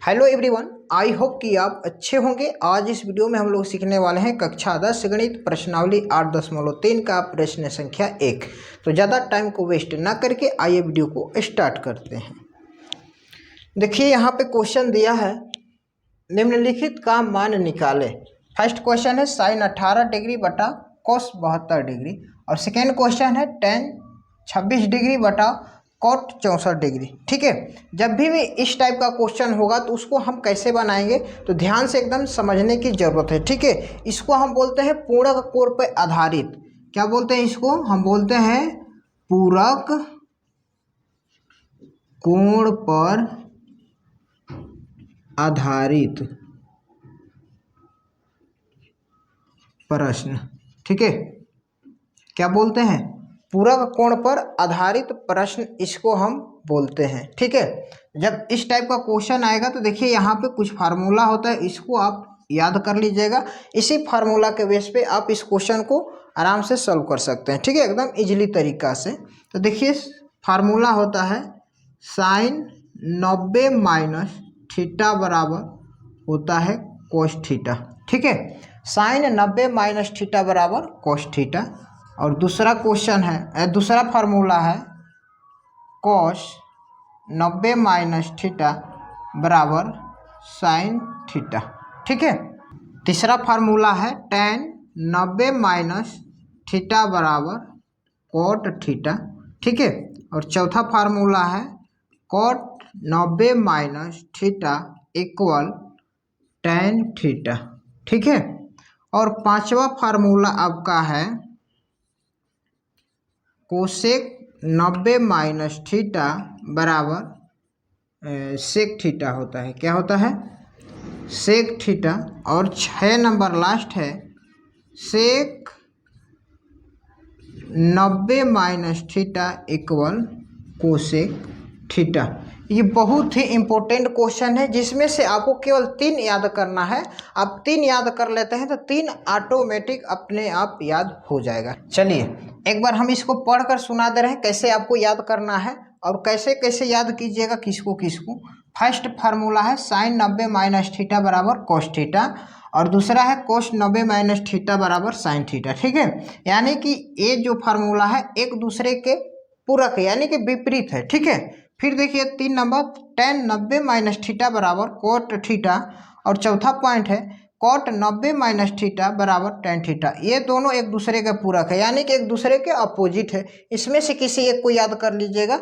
Hello everyone, I hope कि आप अच्छे होंगे। आज इस वीडियो में हम लोग सीखने वाले हैं कक्षा 10 गणित प्रश्नावली 8.3 का प्रश्न संख्या 1। तो ज़्यादा टाइम को वेस्ट ना करके आइए वीडियो को स्टार्ट करते हैं। देखिए यहाँ पे क्वेश्चन दिया है, निम्नलिखित का मान निकाले। फर्स्ट क्वेश्चन है साइन 18 डिग्री बटा कोस 72 डिग्री, और सेकेंड क्वेश्चन है टेन 26 डिग्री बटा कॉट 64 डिग्री। ठीक है, जब भी इस टाइप का क्वेश्चन होगा तो उसको हम कैसे बनाएंगे, तो ध्यान से एकदम समझने की जरूरत है। ठीक है, इसको हम बोलते हैं पूरक कोण पर आधारित। क्या बोलते हैं इसको? हम बोलते हैं पूरक कोण पर आधारित प्रश्न। ठीक है, क्या बोलते हैं? पूरक कोण पर आधारित प्रश्न इसको हम बोलते हैं। ठीक है, जब इस टाइप का क्वेश्चन आएगा तो देखिए यहाँ पे कुछ फार्मूला होता है, इसको आप याद कर लीजिएगा। इसी फार्मूला के बेस पे आप इस क्वेश्चन को आराम से सॉल्व कर सकते हैं। ठीक है, एकदम इजीली तरीका से। तो देखिए फार्मूला होता है साइन 90 माइनस थीटा बराबर होता है कोस थीटा। ठीक है, साइन 90 माइनस थीटा बराबर कोस थीटा। और दूसरा क्वेश्चन है, दूसरा फार्मूला है कोस 90 माइनस थीटा बराबर साइन थीटा। ठीक है, तीसरा फार्मूला है टेन 90 माइनस थीटा बराबर कोट थीटा। ठीक है, और चौथा फार्मूला है cot 90 minus theta equal to tan. ठीक है, और पांचवा फार्मूला आपका है कोसेक 90 माइनस थीटा बराबर सेक थीटा होता है। क्या होता है? Sec theta. और 6 नंबर लास्ट है sec 90 minus theta equal cosec theta. ये बहुत ही इम्पोर्टेंट क्वेश्चन है, जिसमें से आपको केवल 3 याद करना है। आप 3 याद कर लेते हैं तो 3 ऑटोमेटिक अपने आप याद हो जाएगा। चलिए एक बार हम इसको पढ़कर सुना दे रहे हैं कैसे आपको याद करना है और कैसे कैसे याद कीजिएगा किसको किसको। फर्स्ट फार्मूला है साइन 90 माइनस थीटा बराबर कोस थीटा, और दूसरा है कोस 90 माइनस थीटा बराबर साइन थीटा। ठीक है, यानी कि ये जो फार्मूला है एक दूसरे के पूरक है, यानी कि विपरीत है। ठीक है, फिर देखिए 3 नंबर टेन 90 माइनस थीटा बराबर कोट थीटा, और चौथा पॉइंट है कोट 90 माइनस थीटा बराबर टेन थीटा। ये दोनों एक दूसरे के पूरक है, यानी कि एक दूसरे के अपोजिट है। इसमें से किसी एक को याद कर लीजिएगा,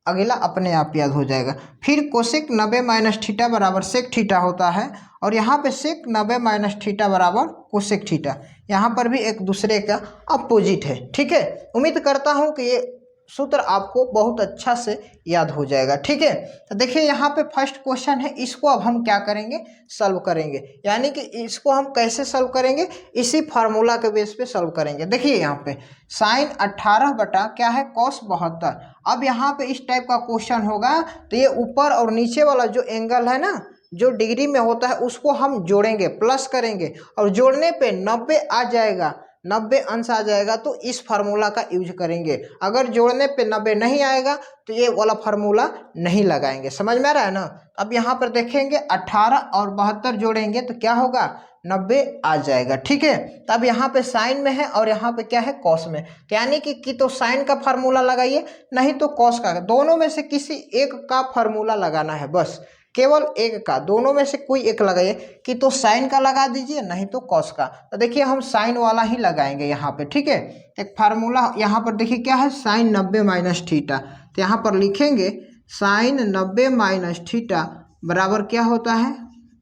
अगला अपने आप याद हो जाएगा। फिर कोसेक 90 माइनस थीटा बराबर सेक थीटा होता है, और यहाँ पे सेक 90 माइनस थीटा बराबर कोसेक थीटा। यहाँ पर भी एक दूसरे का अपोजिट है। ठीक है, उम्मीद करता हूँ कि ये सूत्र आपको बहुत अच्छा से याद हो जाएगा। ठीक है, तो देखिए यहाँ पे फर्स्ट क्वेश्चन है, इसको अब हम क्या करेंगे? सॉल्व करेंगे। यानी कि इसको हम कैसे सॉल्व करेंगे? इसी फार्मूला के बेस पे सॉल्व करेंगे। देखिए यहाँ पे साइन 18 बटा क्या है कोस 72। अब यहाँ पे इस टाइप का क्वेश्चन होगा तो ये ऊपर और नीचे वाला जो एंगल है ना, जो डिग्री में होता है, उसको हम जोड़ेंगे, प्लस करेंगे, और जोड़ने पे 90 आ जाएगा, 90 अंश आ जाएगा तो इस फार्मूला का यूज करेंगे। अगर जोड़ने पे 90 नहीं आएगा तो ये वाला फार्मूला नहीं लगाएंगे। समझ में आ रहा है ना? अब यहाँ पर देखेंगे 18 और 72 जोड़ेंगे तो क्या होगा? 90 आ जाएगा। ठीक है, तब यहाँ पे साइन में है और यहाँ पे क्या है? कॉस में। तो यानी कि तो साइन का फार्मूला लगाइए, नहीं तो कॉस का। दोनों में से किसी एक का फार्मूला लगाना है, बस केवल एक का। दोनों में से कोई एक लगाइए, कि तो साइन का लगा दीजिए, नहीं तो कॉस का। तो देखिए हम साइन वाला ही लगाएंगे यहाँ पे। ठीक है, एक फार्मूला यहाँ पर देखिए क्या है, साइन 90 माइनस थीटा। तो यहाँ पर लिखेंगे साइन 90 माइनस थीटा बराबर क्या होता है?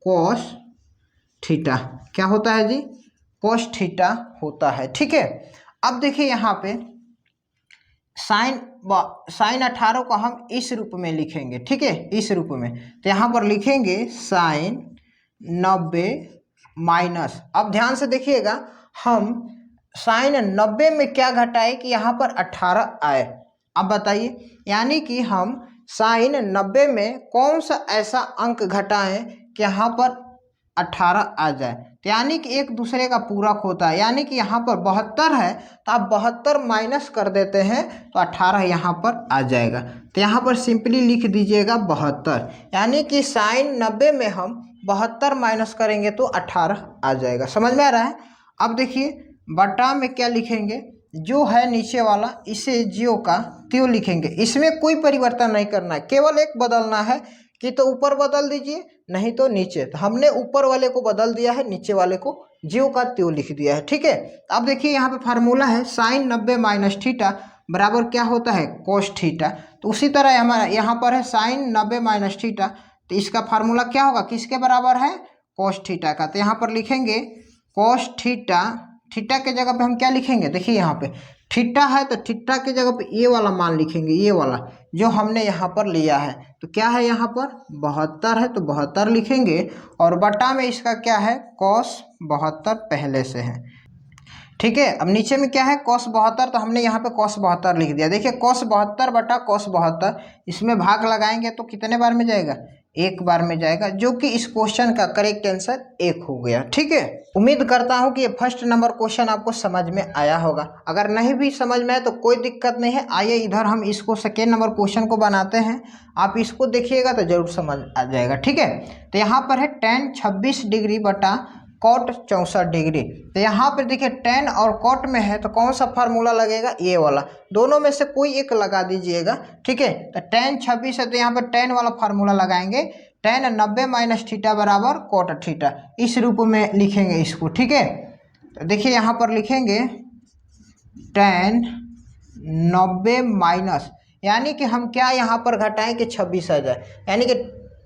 Cos theta. क्या होता है जी? कॉस थीटा होता है। ठीक है, अब देखिए यहाँ पे साइन 18 को हम इस रूप में लिखेंगे। ठीक है, इस रूप में। तो यहाँ पर लिखेंगे साइन 90 माइनस, अब ध्यान से देखिएगा, हम साइन 90 में क्या घटाए कि यहाँ पर 18 आए। अब बताइए, यानी कि हम साइन 90 में कौन सा ऐसा अंक घटाएं कि यहाँ पर 18 आ जाए, तो यानी कि एक दूसरे का पूरक होता है। यानी कि यहाँ पर 72 है तो आप 72 माइनस कर देते हैं तो 18 यहाँ पर आ जाएगा। तो यहाँ पर सिंपली लिख दीजिएगा 72, यानी कि साइन 90 में हम 72 माइनस करेंगे तो 18 आ जाएगा। समझ में आ रहा है? अब देखिए बटा में क्या लिखेंगे, जो है नीचे वाला इसे ज्यों का त्यों लिखेंगे। इसमें कोई परिवर्तन नहीं करना है, केवल एक बदलना है कि तो ऊपर बदल दीजिए नहीं तो नीचे। तो हमने ऊपर वाले को बदल दिया है, नीचे वाले को ज्यों का त्यों लिख दिया है। ठीक है, अब देखिए यहाँ पे फार्मूला है साइन 90 माइनस थीटा बराबर क्या होता है कोस थीटा। तो उसी तरह हमारा यहाँ पर है साइन 90 माइनस थीटा, तो इसका फार्मूला क्या होगा, किसके बराबर है कोस थीटा का। तो यहाँ पर लिखेंगे कोस थीटा, थीटा के जगह पे हम क्या लिखेंगे, देखिए यहाँ पे थीटा है तो थीटा के जगह पे ये वाला मान लिखेंगे, ये वाला जो हमने यहाँ पर लिया है। तो क्या है यहाँ पर 72 है तो 72 लिखेंगे, और बटा में इसका क्या है कॉस 72 पहले से है। ठीक है, अब नीचे में क्या है cos 72, तो हमने यहाँ पे cos 72 लिख दिया। देखिए cos 72 बटा cos 72, इसमें भाग लगाएंगे तो कितने बार में जाएगा, एक बार में जाएगा, जो कि इस क्वेश्चन का करेक्ट आंसर 1 हो गया। ठीक है, उम्मीद करता हूँ कि ये फर्स्ट नंबर क्वेश्चन आपको समझ में आया होगा। अगर नहीं भी समझ में आए तो कोई दिक्कत नहीं है, आइए इधर हम इसको सेकेंड नंबर क्वेश्चन को बनाते हैं। आप इसको देखिएगा तो जरूर समझ आ जाएगा। ठीक है, तो यहाँ पर है tan 26 डिग्री बटा कॉट 64 डिग्री। तो यहाँ पर देखिए tan और कॉट में है तो कौन सा फार्मूला लगेगा, ये वाला, दोनों में से कोई एक लगा दीजिएगा। ठीक है, तो tan 26 है तो यहाँ पर tan वाला फार्मूला लगाएंगे, tan 90 माइनस थीटा बराबर कॉट थीटा, इस रूप में लिखेंगे इसको। ठीक है, तो देखिए यहाँ पर लिखेंगे tan 90 माइनस, यानी कि हम क्या यहाँ पर घटाएं कि 26 आ जाए, यानी कि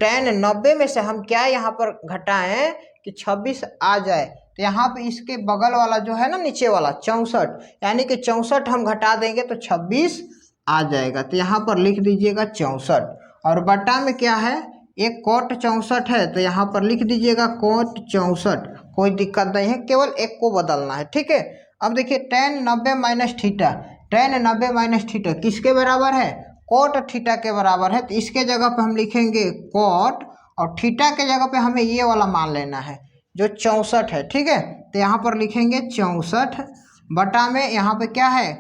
tan 90 में से हम क्या यहाँ पर घटाएं कि 26 आ जाए। तो यहाँ पे इसके बगल वाला जो है ना नीचे वाला 64, यानी कि 64 हम घटा देंगे तो 26 आ जाएगा। तो यहाँ पर लिख दीजिएगा 64, और बटा में क्या है एक कोट 64 है तो यहाँ पर लिख दीजिएगा कोट 64, कोई दिक्कत नहीं है, केवल एक को बदलना है। ठीक है, अब देखिए tan 90 minus theta, tan 90 minus theta किसके बराबर है, कोट थीटा के बराबर है। तो इसके जगह पे हम लिखेंगे कोट, और थीटा के जगह पे हमें ये वाला मान लेना है जो 64 है। ठीक है, तो यहाँ पर लिखेंगे 64 बटा में यहाँ पे क्या है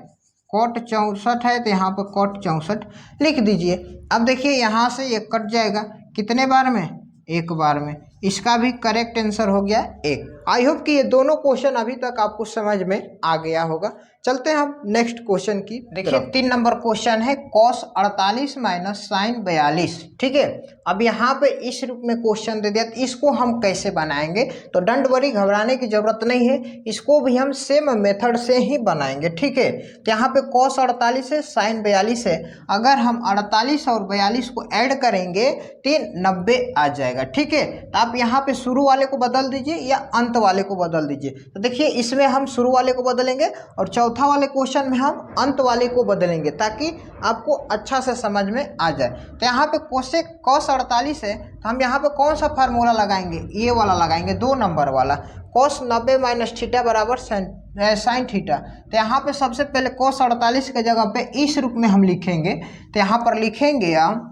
कोट 64 है तो यहाँ पर कोट 64 लिख दीजिए। अब देखिए यहाँ से ये कट जाएगा, कितने बार में, एक बार में। इसका भी करेक्ट आंसर हो गया 1। आई होप कि ये दोनों क्वेश्चन अभी तक आपको समझ में आ गया होगा। चलते हैं हम नेक्स्ट क्वेश्चन की। देखिए 3 नंबर क्वेश्चन है cos 48 माइनस साइन 42। ठीक है, अब यहाँ पे इस रूप में क्वेश्चन दे दिया, तो इसको हम कैसे बनाएंगे, तो डंट वरी घबराने की जरूरत नहीं है, इसको भी हम सेम मेथड से ही बनाएंगे। ठीक है, तो यहाँ पे cos 48 है साइन 42 है, अगर हम 48 और 42 को ऐड करेंगे तो 90 आ जाएगा। ठीक है, तो आप यहाँ पे शुरू वाले को बदल दीजिए या अंत वाले को बदल दीजिए। तो देखिए इसमें हम शुरू वाले को बदलेंगे और चौथा वाले क्वेश्चन में हम अंत वाले को बदलेंगे, ताकि आपको अच्छा से समझ में आ जाए। तो यहाँ पे cos 48 है तो हम यहाँ पे कौन सा फार्मूला लगाएंगे, ये वाला लगाएंगे, 2 नंबर वाला, cos 90 माइनस थीटा बराबर साइन थीटा। तो यहाँ पे सबसे पहले cos 48 के जगह पे इस रूप में हम लिखेंगे। तो यहाँ पर लिखेंगे हम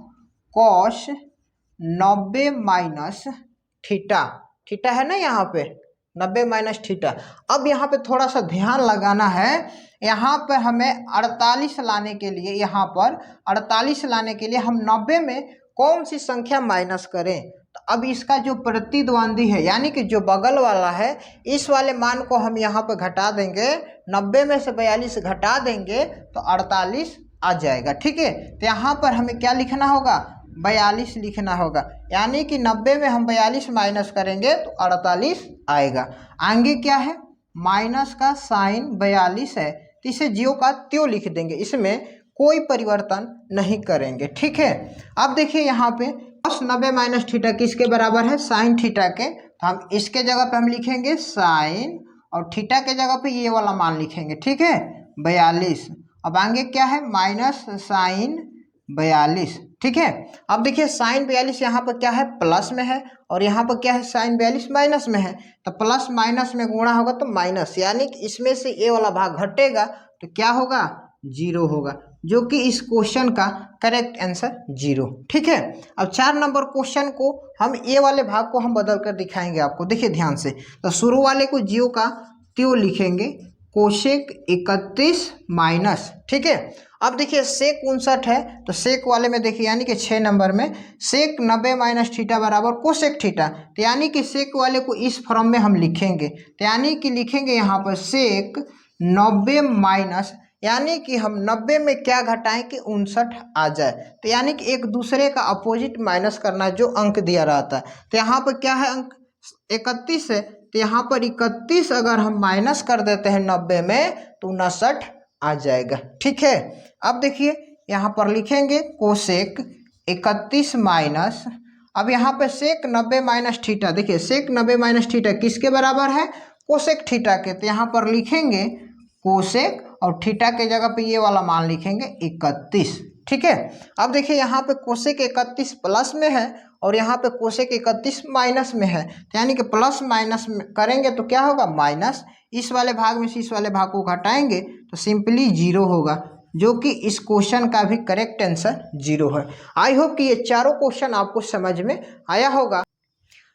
cos 90 माइनस थीटा, थीटा है ना यहाँ पे 90 माइनस थीटा। अब यहाँ पे थोड़ा सा ध्यान लगाना है, यहाँ पर हमें 48 लाने के लिए, यहाँ पर 48 लाने के लिए हम 90 में कौन सी संख्या माइनस करें। तो अब इसका जो प्रतिद्वंदी है यानी कि जो बगल वाला है, इस वाले मान को हम यहाँ पर घटा देंगे, 90 में से 42 घटा देंगे तो 48 आ जाएगा। ठीक है, तो यहाँ पर हमें क्या लिखना होगा, 42 लिखना होगा, यानी कि 90 में हम 42 माइनस करेंगे तो 48 आएगा। आगे क्या है, माइनस का साइन 42 है तो इसे ज्यों का त्यों लिख देंगे, इसमें कोई परिवर्तन नहीं करेंगे। ठीक है, अब देखिए यहाँ पे cos 90 माइनस थीटा किसके बराबर है, साइन थीटा के, तो हम इसके जगह पे हम लिखेंगे साइन, और थीटा के जगह पे ये वाला मान लिखेंगे। ठीक है, 42। अब आगे क्या है, माइनस साइन 42। ठीक है, अब देखिए साइन 42 यहाँ पर क्या है, प्लस में है, और यहाँ पर क्या है, साइन 42 माइनस में है। तो प्लस माइनस में गुणा होगा तो माइनस, यानी कि इसमें से ये वाला भाग घटेगा तो क्या होगा, 0 होगा। जो कि इस क्वेश्चन का करेक्ट आंसर 0। ठीक है, अब 4 नंबर क्वेश्चन को हम ए वाले भाग को हम बदल कर दिखाएंगे आपको। देखिए ध्यान से, तो शुरू वाले को ज्यो का त्यों लिखेंगे, कोशेक 31 माइनस। ठीक है, अब देखिए सेक 59 है, तो सेक वाले में देखिए यानी कि 6 नंबर में सेक 90 माइनस थीटा बराबर कोसेक थीटा, तो यानी कि सेक वाले को इस फॉर्म में हम लिखेंगे, तो यानी कि लिखेंगे यहाँ पर सेक 90 माइनस, यानी कि हम 90 में क्या घटाएं कि 59 आ जाए, तो यानी कि एक दूसरे का अपोजिट माइनस करना जो अंक दिया रहता है। तो यहाँ पर क्या है, अंक 31 है, तो यहाँ पर 31 अगर हम माइनस कर देते हैं 90 में तो 59 आ जाएगा। ठीक है, अब देखिए यहाँ पर लिखेंगे कोसेक 31 माइनस, अब यहाँ पे सेक 90 माइनस थीटा, देखिए सेक 90 माइनस थीटा किसके बराबर है, कोसेक थीटा के, तो यहाँ पर लिखेंगे कोसेक और थीटा के जगह पे ये वाला मान लिखेंगे 31। ठीक है, अब देखिए यहाँ पे कोसेक 31 प्लस में है और यहाँ पे कोसेक 31 माइनस में है, तो यानी कि प्लस माइनस करेंगे तो क्या होगा माइनस, इस वाले भाग में से इस वाले भाग को घटाएंगे तो सिंपली 0 होगा, जो कि इस क्वेश्चन का भी करेक्ट आंसर 0 है। आई होप कि ये चारों क्वेश्चन आपको समझ में आया होगा।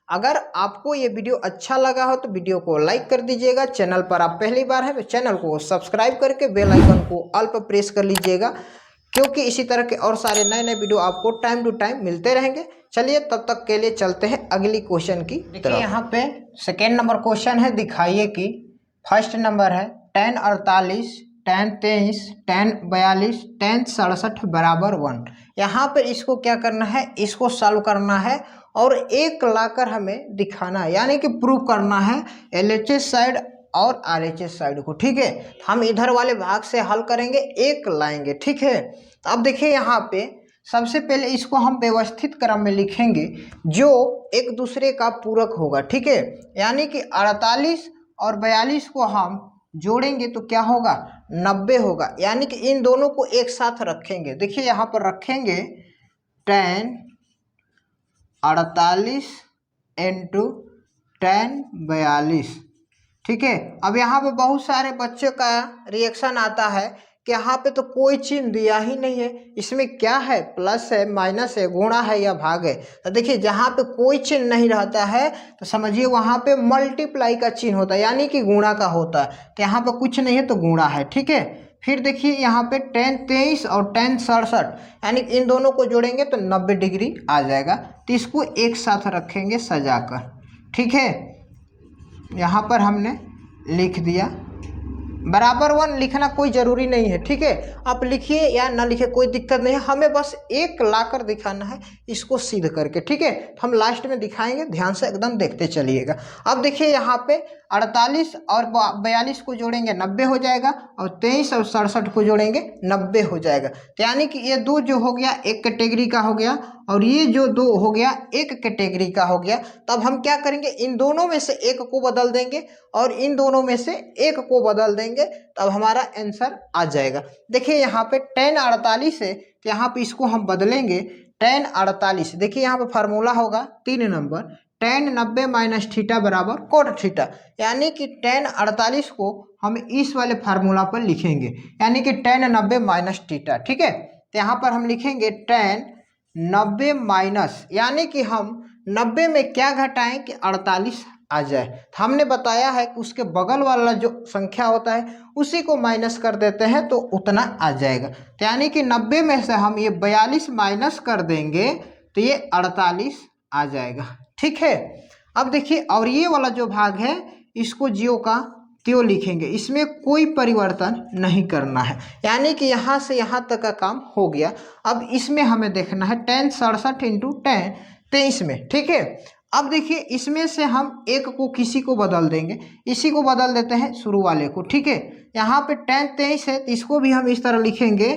अगर आपको ये वीडियो अच्छा लगा हो तो वीडियो को लाइक कर दीजिएगा, चैनल पर आप पहली बार हैं तो चैनल को सब्सक्राइब करके बेल आइकन को ऑल पर प्रेस कर लीजिएगा, क्योंकि इसी तरह के और सारे नए नए वीडियो आपको टाइम टू टाइम मिलते रहेंगे। चलिए तब तक के लिए चलते हैं अगली क्वेश्चन की तरफ। देखिए यहाँ पे सेकेंड नंबर क्वेश्चन है, दिखाइए कि फर्स्ट नंबर है tan 48 tan 23 tan 42 tan 67 बराबर 1। यहाँ पर इसको क्या करना है, इसको सॉल्व करना है और एक लाकर हमें दिखाना है, यानी कि प्रूव करना है LHS साइड और RHS साइड को। ठीक है, हम इधर वाले भाग से हल करेंगे, एक लाएंगे। ठीक है, अब देखिए यहाँ पे सबसे पहले इसको हम व्यवस्थित क्रम में लिखेंगे जो एक दूसरे का पूरक होगा। ठीक है, यानी कि 48 और 42 को हम जोड़ेंगे तो क्या होगा 90 होगा, यानी कि इन दोनों को एक साथ रखेंगे। देखिए यहाँ पर रखेंगे tan 48 इंटू tan 42। ठीक है, अब यहाँ पे बहुत सारे बच्चों का रिएक्शन आता है कि यहाँ पे तो कोई चिन्ह दिया ही नहीं है, इसमें क्या है, प्लस है, माइनस है, गुणा है या भाग है। तो देखिए जहाँ पे कोई चिन्ह नहीं रहता है तो समझिए वहाँ पे मल्टीप्लाई का चिन्ह होता है, यानी कि गुणा का होता है, तो यहाँ पे कुछ नहीं है तो गुणा है। ठीक है, फिर देखिए यहाँ पे tan 23 और tan 67, यानी इन दोनों को जोड़ेंगे तो 90 डिग्री आ जाएगा, तो इसको एक साथ रखेंगे सजाकर। ठीक है, यहाँ पर हमने लिख दिया, बराबर 1 लिखना कोई ज़रूरी नहीं है। ठीक है, आप लिखिए या ना लिखिए कोई दिक्कत नहीं है, हमें बस एक लाकर दिखाना है इसको सिद्ध करके। ठीक है, तो हम लास्ट में दिखाएंगे, ध्यान से एकदम देखते चलिएगा। अब देखिए यहाँ पे 48 और 42 को जोड़ेंगे 90 हो जाएगा, और 23 और 67 को जोड़ेंगे 90 हो जाएगा, तो यानी कि ये दो जो हो गया एक कैटेगरी का हो गया और ये जो दो हो गया एक कैटेगरी का हो गया। तब हम क्या करेंगे, इन दोनों में से एक को बदल देंगे और इन दोनों में से एक को बदल देंगे, तब हमारा आंसर आ जाएगा। देखिए यहाँ पे tan 48 है, तो यहाँ पे इसको हम बदलेंगे tan 48। देखिए यहाँ पे फार्मूला होगा 3 नंबर, tan 90 माइनस थीटा बराबर कोट थीटा, यानी कि tan 48 को हम इस वाले फार्मूला पर लिखेंगे, यानी कि tan 90 माइनस थीटा। ठीक है, तो यहाँ पर हम लिखेंगे tan 90 माइनस, यानी कि हम 90 में क्या घटाएं कि 48 आ जाए। तो हमने बताया है कि उसके बगल वाला जो संख्या होता है उसी को माइनस कर देते हैं तो उतना आ जाएगा, तो यानी कि 90 में से हम ये 42 माइनस कर देंगे तो ये 48 आ जाएगा। ठीक है, अब देखिए और ये वाला जो भाग है इसको ज्यों का त्यों लिखेंगे, इसमें कोई परिवर्तन नहीं करना है, यानी कि यहाँ से यहाँ तक का काम हो गया। अब इसमें हमें देखना है tan 67 इंटू tan 23 में। ठीक है, अब देखिए इसमें से हम एक को किसी को बदल देंगे, इसी को बदल देते हैं शुरू वाले को। ठीक है, यहाँ पे tan 23 है तो इसको भी हम इस तरह लिखेंगे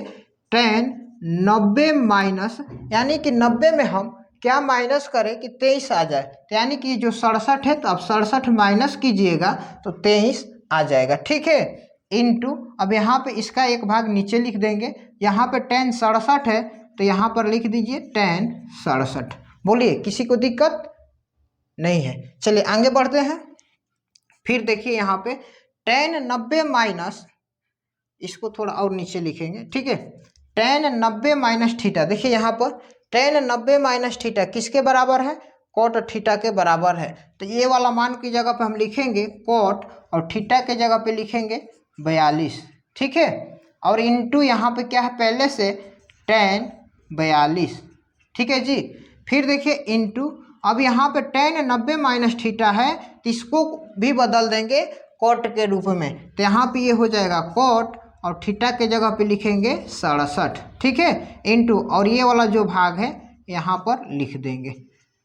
tan 90 माइनस, यानी कि 90 में हम क्या माइनस करें कि 23 आ जाए, तो यानी कि जो 67 है तो अब 67 माइनस कीजिएगा तो 23 आ जाएगा। ठीक है, इंटू अब यहाँ पे इसका एक भाग नीचे लिख देंगे, यहाँ पे tan 67 है तो यहाँ पर लिख दीजिए tan 67। बोलिए किसी को दिक्कत नहीं है। चलिए आगे बढ़ते हैं। फिर देखिए यहाँ पे tan 90 माइनस, इसको थोड़ा और नीचे लिखेंगे। ठीक है, टेन 90 माइनस थीटा, देखिए यहाँ पर टेन 90 माइनस थीटा किसके बराबर है, कॉट थीटा के बराबर है। तो ये वाला मान की जगह पे हम लिखेंगे कॉट और थीटा के जगह पे लिखेंगे 42, ठीक है। और इंटू यहाँ पे क्या है पहले से टेन 42, ठीक है जी। फिर देखिए इंटू, अब यहाँ पे टेन 90 माइनस थीटा है तो इसको भी बदल देंगे कॉट के रूप में, तो यहाँ पे ये हो जाएगा कॉट और थीटा के जगह पे लिखेंगे 67, ठीक है, इंटू और ये वाला जो भाग है यहाँ पर लिख देंगे,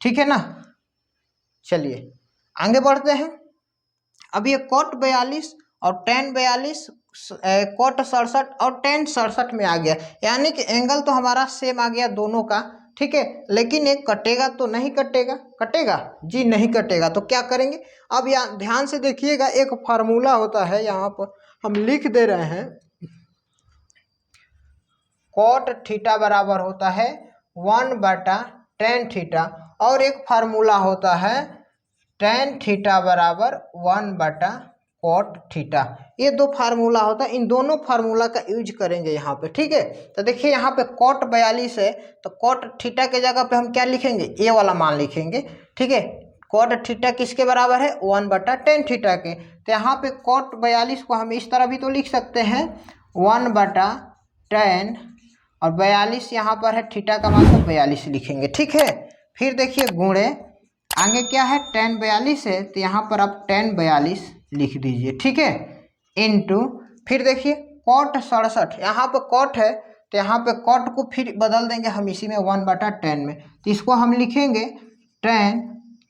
ठीक है ना। चलिए आगे बढ़ते हैं। अब ये कॉट 42 और टेन 42, कॉट 67 और टेन 67 में आ गया, यानी कि एंगल तो हमारा सेम आ गया दोनों का, ठीक है। लेकिन एक कटेगा तो नहीं कटेगा, कटेगा जी नहीं कटेगा, तो क्या करेंगे। अब यहाँ ध्यान से देखिएगा, एक फार्मूला होता है, यहाँ पर हम लिख दे रहे हैं कॉट थीटा बराबर होता है 1/tan थीटा, और एक फार्मूला होता है tan थीटा बराबर 1/cot थीटा। ये दो फार्मूला होता है, इन दोनों फार्मूला का यूज करेंगे यहाँ पे, ठीक है। तो देखिए यहाँ पे cot 42 है तो cot थीटा के जगह पे हम क्या लिखेंगे, ये वाला मान लिखेंगे, ठीक है। cot थीटा किसके बराबर है, 1/tan थीटा के। तो यहाँ पे cot 42 को हम इस तरह भी तो लिख सकते हैं 1/tan, और 42 यहाँ पर है, थीटा का मान तो 42 लिखेंगे, ठीक है। फिर देखिए गुणे, आगे क्या है tan 42 है तो यहाँ पर आप tan 42 लिख दीजिए, ठीक है, इनटू फिर देखिए cot 67, यहाँ पर cot है तो यहाँ पे cot को फिर बदल देंगे हम इसी में 1/tan में, तो इसको हम लिखेंगे tan,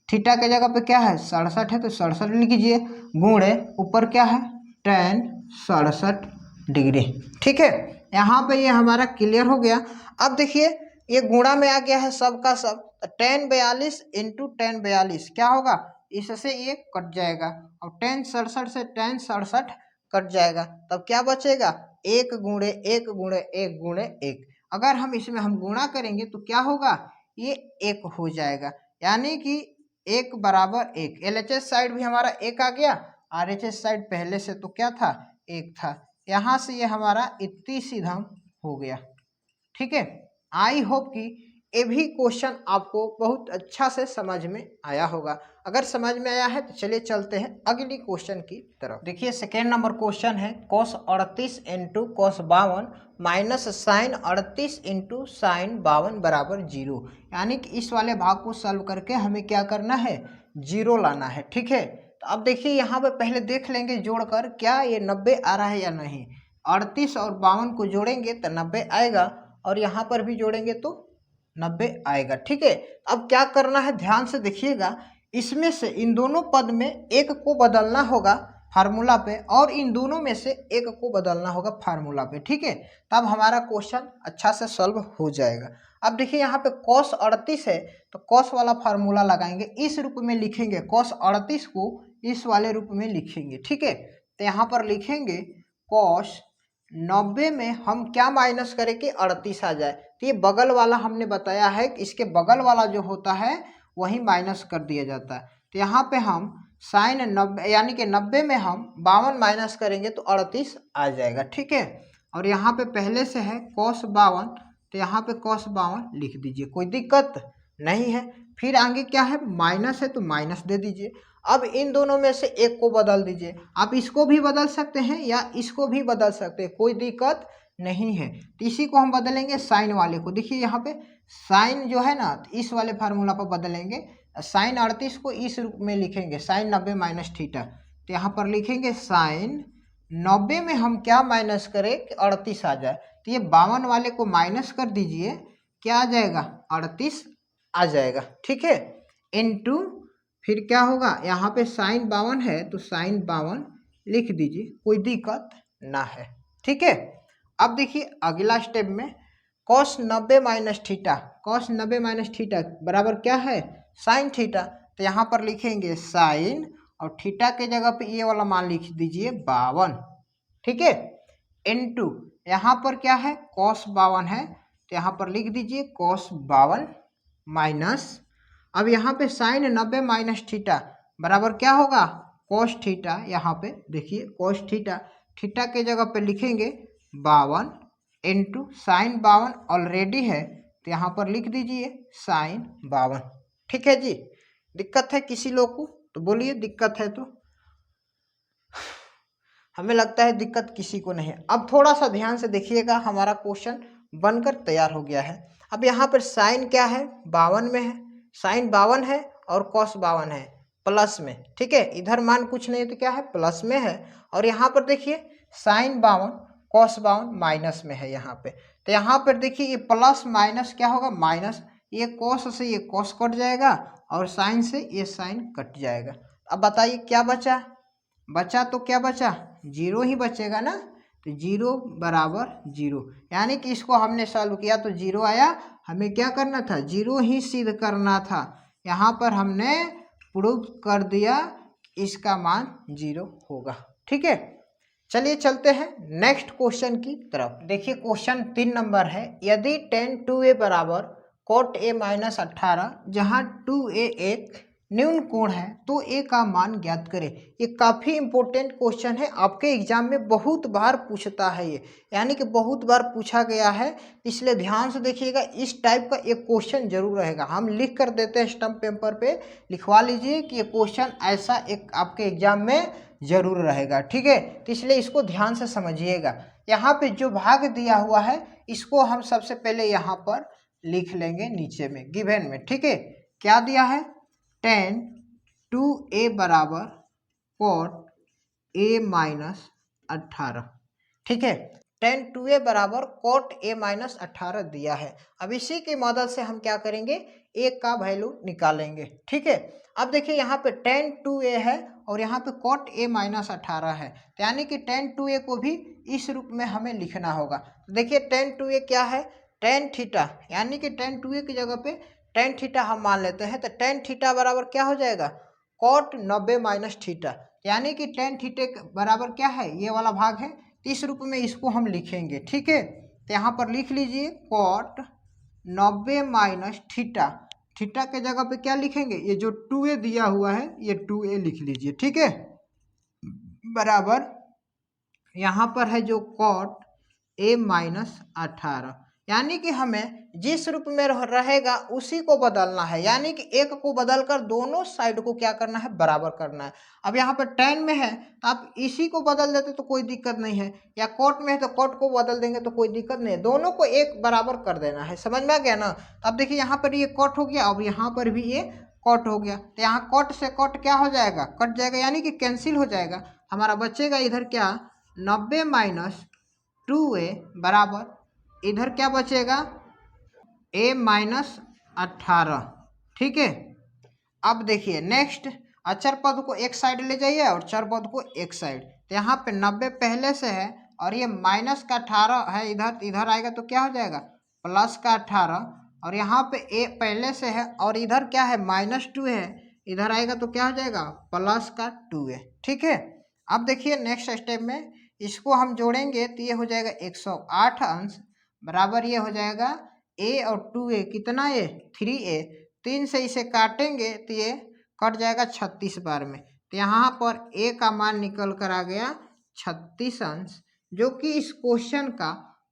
थीटा के जगह पे क्या है 67 है तो 67 लिख लीजिए, गुणे ऊपर क्या है tan 67 डिग्री, ठीक है। यहाँ पे ये हमारा क्लियर हो गया। अब देखिए ये गुणा में आ गया है सब का सब, tan 42 इंटू tan 42 क्या होगा, इससे ये कट जाएगा और tan 67 से tan 67 कट जाएगा, तब क्या बचेगा, 1 गुणे 1 गुणे 1 गुणे 1। अगर हम इसमें हम गुणा करेंगे तो क्या होगा, ये 1 हो जाएगा, यानी कि 1 बराबर 1। LHS साइड भी हमारा 1 आ गया, RHS साइड पहले से तो क्या था 1 था, यहाँ से ये हमारा इतनी सीधा हो गया, ठीक है। आई होप कि ये भी क्वेश्चन आपको बहुत अच्छा से समझ में आया होगा। अगर समझ में आया है तो चलिए चलते हैं अगली क्वेश्चन की तरफ। देखिए सेकेंड नंबर क्वेश्चन है cos 38 into cos 52 minus sine 38 into sine 52 बराबर 0, यानी कि इस वाले भाग को सॉल्व करके हमें क्या करना है, 0 लाना है, ठीक है। तो अब देखिए यहाँ पे पहले देख लेंगे जोड़कर क्या ये 90 आ रहा है या नहीं। 38 और 52 को जोड़ेंगे तो 90 आएगा, और यहाँ पर भी जोड़ेंगे तो 90 आएगा, ठीक है। अब क्या करना है, ध्यान से देखिएगा, इसमें से इन दोनों पद में एक को बदलना होगा फार्मूला पे, और इन दोनों में से एक को बदलना होगा फार्मूला पे, ठीक है। तब हमारा क्वेश्चन अच्छा से सॉल्व हो जाएगा। अब देखिए यहाँ पे cos 38 है तो cos वाला फार्मूला लगाएंगे, इस रूप में लिखेंगे, cos 38 को इस वाले रूप में लिखेंगे, ठीक है। तो यहाँ पर लिखेंगे cos 90 में हम क्या माइनस करें कि 38 आ जाए, तो ये बगल वाला हमने बताया है कि इसके बगल वाला जो होता है वही माइनस कर दिया जाता है। तो यहाँ पे हम साइन 90 यानी कि 90 में हम 52 माइनस करेंगे तो 38 आ जाएगा, ठीक है। और यहाँ पे पहले से है cos 52, तो यहाँ पे cos 52 लिख दीजिए, कोई दिक्कत नहीं है। फिर आगे क्या है, माइनस है तो माइनस दे दीजिए। अब इन दोनों में से एक को बदल दीजिए, आप इसको भी बदल सकते हैं या इसको भी बदल सकते हैं, कोई दिक्कत नहीं है। तो इसी को हम बदलेंगे साइन वाले को, देखिए यहाँ पे साइन जो है ना इस वाले फार्मूला पर बदलेंगे, साइन 38 को इस रूप में लिखेंगे साइन 90 माइनस थीटा। तो यहाँ पर लिखेंगे साइन 90 में हम क्या माइनस करें कि 38 आ जाए, तो ये 52 वाले को माइनस कर दीजिए, क्या आ जाएगा 38 आ जाएगा, ठीक है। इनटू फिर क्या होगा, यहाँ पे साइन 52 है तो साइन 52 लिख दीजिए, कोई दिक्कत ना है, ठीक है। अब देखिए अगला स्टेप में cos 90 minus theta, cos 90 minus theta बराबर क्या है साइन थीटा। तो यहाँ पर लिखेंगे साइन और थीटा के जगह पे ये वाला मान लिख दीजिए 52, ठीक है। इनटू यहाँ पर क्या है cos 52 है तो यहाँ पर लिख दीजिए cos 52 माइनस, अब यहाँ पे साइन 90 माइनस थीटा बराबर क्या होगा cos थीटा। यहाँ पे देखिए cos थीटा, थीटा के जगह पे लिखेंगे 52 इंटू साइन 52 ऑलरेडी है तो यहाँ पर लिख दीजिए साइन 52। ठीक है जी, दिक्कत है किसी लोग को तो बोलिए दिक्कत है तो। हमें लगता है दिक्कत किसी को नहीं है। अब थोड़ा सा ध्यान से देखिएगा, हमारा क्वेश्चन बनकर तैयार हो गया है। अब यहाँ पर साइन क्या है 52 में है, साइन 52 है और कॉस 52 है प्लस में। ठीक है, इधर मान कुछ नहीं तो क्या है प्लस में है, और यहाँ पर देखिए साइन 52 कॉस 52 माइनस में है यहाँ पे। तो यहाँ पर देखिए ये प्लस माइनस क्या होगा माइनस, ये कॉस से ये कॉस कट जाएगा और साइन से ये साइन कट जाएगा। अब बताइए क्या बचा, बचा तो क्या बचा जीरो ही बचेगा ना, तो जीरो बराबर जीरो, यानी कि इसको हमने सॉल्व किया तो जीरो आया। हमें क्या करना था जीरो ही सिद्ध करना था, यहाँ पर हमने प्रूव कर दिया इसका मान जीरो होगा। ठीक है, चलिए चलते हैं नेक्स्ट क्वेश्चन की तरफ। देखिए क्वेश्चन 3 नंबर है, यदि tan 2a बराबर cot a माइनस 18 जहाँ 2a एक न्यून कोण है तो a का मान ज्ञात करें। ये काफ़ी इंपॉर्टेंट क्वेश्चन है, आपके एग्जाम में बहुत बार पूछता है ये, यानी कि बहुत बार पूछा गया है, इसलिए ध्यान से देखिएगा। इस टाइप का एक क्वेश्चन जरूर रहेगा, हम लिख कर देते हैं स्टम्प पेपर पे, लिखवा लीजिए कि ये क्वेश्चन ऐसा एक आपके एग्जाम में जरूर रहेगा। ठीक है, तो इसलिए इसको ध्यान से समझिएगा। यहाँ पे जो भाग दिया हुआ है इसको हम सबसे पहले यहाँ पर लिख लेंगे नीचे में गिवन में। ठीक है, क्या दिया है tan 2a बराबर cot a माइनस 18। ठीक है, tan 2a बराबर cot a माइनस 18 दिया है। अब इसी की मदद से हम क्या करेंगे a का वैल्यू निकालेंगे। ठीक है, अब देखिए यहाँ पे tan 2a है और यहाँ पे cot a माइनस 18 है, यानी कि tan 2a को भी इस रूप में हमें लिखना होगा। देखिए tan 2a क्या है tan थीटा, यानी कि tan 2a की जगह पे tan थीटा हम मान लेते हैं, तो tan थीटा बराबर क्या हो जाएगा cot 90 माइनस थीटा, यानी कि tan थीटे बराबर क्या है ये वाला भाग है, इस रूप में इसको हम लिखेंगे। ठीक है, तो यहाँ पर लिख लीजिए cot 90 माइनस थीटा, थीटा के जगह पे क्या लिखेंगे ये जो 2a दिया हुआ है ये 2a लिख लीजिए। ठीक है, बराबर यहाँ पर है जो cot a माइनस 18, यानी कि हमें जिस रूप में रहेगा उसी को बदलना है, यानी कि एक को बदलकर दोनों साइड को क्या करना है बराबर करना है। अब यहाँ पर tan में है तो आप इसी को बदल देते तो कोई दिक्कत नहीं है, या cot में है तो cot को बदल देंगे तो कोई दिक्कत नहीं है, दोनों को एक बराबर कर देना है। समझ में आ गया ना। तो अब देखिए यहाँ पर ये cot हो गया और यहाँ पर भी ये cot हो गया, तो यहाँ cot से cot क्या हो जाएगा कट जाएगा, यानी कि कैंसिल हो जाएगा। हमारा बचेगा इधर क्या 90 माइनस 2a बराबर इधर क्या बचेगा a माइनस 18। ठीक है, अब देखिए नेक्स्ट अचर पद को एक साइड ले जाइए और चर पद को एक साइड, तो यहाँ पे 90 पहले से है और ये माइनस का 18 है, इधर आएगा तो क्या हो जाएगा प्लस का 18, और यहाँ पे a पहले से है और इधर क्या है -2 है, इधर आएगा तो क्या हो जाएगा प्लस का 2a। ठीक है, अब देखिए नेक्स्ट स्टेप में इसको हम जोड़ेंगे तो ये हो जाएगा 108 अंश बराबर ये हो जाएगा a और 2a कितना a 3a, 3 से इसे काटेंगे तो ये कट जाएगा 36 बार में, तो यहाँ पर a का मान निकल कर आ गया 36 अंश, जो कि इस क्वेश्चन का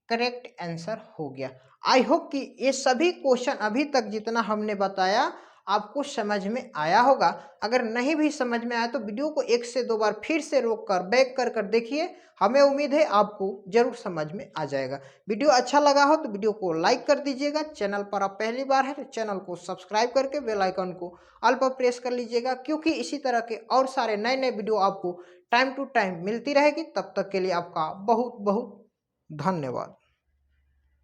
करेक्ट आंसर हो गया। आई होप कि ये सभी क्वेश्चन अभी तक जितना हमने बताया आपको समझ में आया होगा। अगर नहीं भी समझ में आया तो वीडियो को 1 से 2 बार फिर से रोक कर बैक कर देखिए, हमें उम्मीद है आपको जरूर समझ में आ जाएगा। वीडियो अच्छा लगा हो तो वीडियो को लाइक कर दीजिएगा, चैनल पर आप पहली बार है तो चैनल को सब्सक्राइब करके बेल आइकन को ऑल पर प्रेस कर लीजिएगा, क्योंकि इसी तरह के और सारे नए नए वीडियो आपको टाइम टू टाइम मिलती रहेगी। तब तक के लिए आपका बहुत बहुत धन्यवाद।